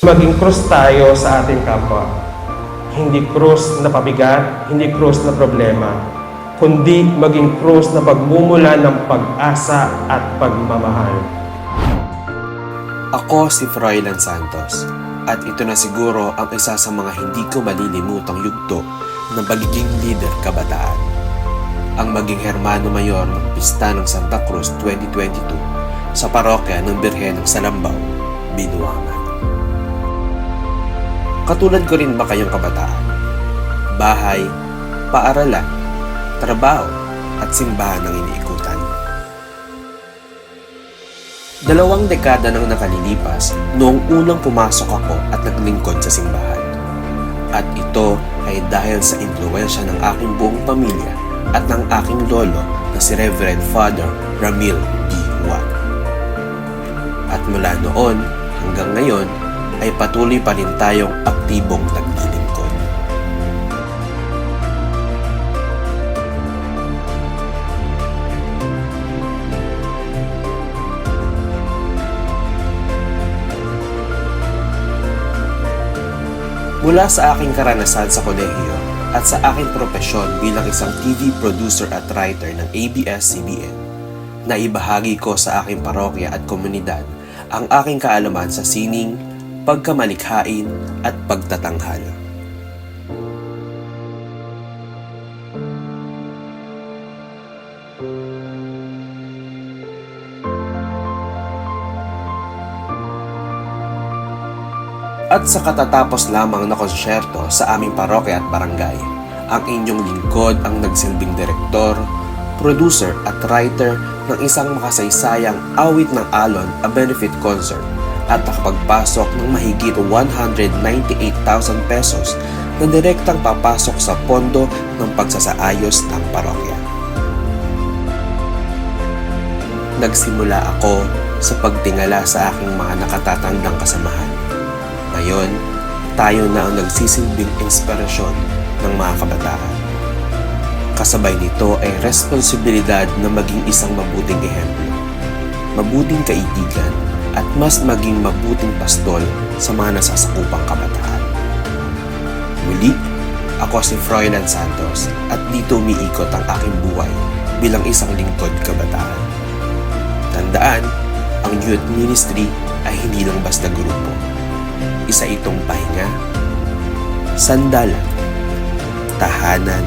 Maging krus tayo sa ating kapwa. Hindi krus na pabigat, hindi krus na problema, kundi maging krus na pagmumula ng pag-asa at pagmamahal. Ako si Froilan Santos at ito na siguro ang isa sa mga hindi ko malilimutang yugto ng pagiging leader kabataan. Ang maging Hermano Mayor ng Pista ng Santa Cruz 2022 sa parokya ng Birhen ng Salambao, Binuangan. Katulad ko rin ba kayong kabataan? Bahay, paaralan, trabaho at simbahan ang iniikutan. 2 dekada nang nakalilipas noong unang pumasok ako at naglingkod sa simbahan. At ito ay dahil sa impluwensya ng aking buong pamilya at ng aking lolo na si Reverend Father Ramil D. Juan. At mula noon hanggang ngayon ay patuloy pa rin tayong aktibong naglilingkod. Mula sa aking karanasan sa kolehiyo at sa aking propesyon bilang isang TV producer at writer ng ABS-CBN, naibahagi ko sa aking parokya at komunidad ang aking kaalaman sa sining, pagkamalikhain at pagtatanghal. At sa katatapos lamang na konsyerto sa aming parokya at barangay, ang inyong lingkod ang nagsilbing direktor, producer at writer ng isang makasaysayang Awit ng Alon, a benefit concert at nakapagpasok ng mahigit 198,000 pesos na direktang papasok sa pondo ng pagsasaayos ng parokya. Nagsimula ako sa pagtingala sa aking mga nakatatandang kasamahan. Ngayon, tayo na ang nagsisilbing inspirasyon ng mga kabataan. Kasabay nito ay responsibilidad na maging isang mabuting ehemplo, mabuting kaibigan, at mas maging mabuting pastol sa mga nasasakupang kabataan. Muli, ako si Froilan Santos at dito umiikot ang aking buhay bilang isang lingkod kabataan. Tandaan, ang youth ministry ay hindi lang basta grupo. Isa itong pahinga, sandalan, tahanan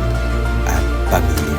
at pamilya.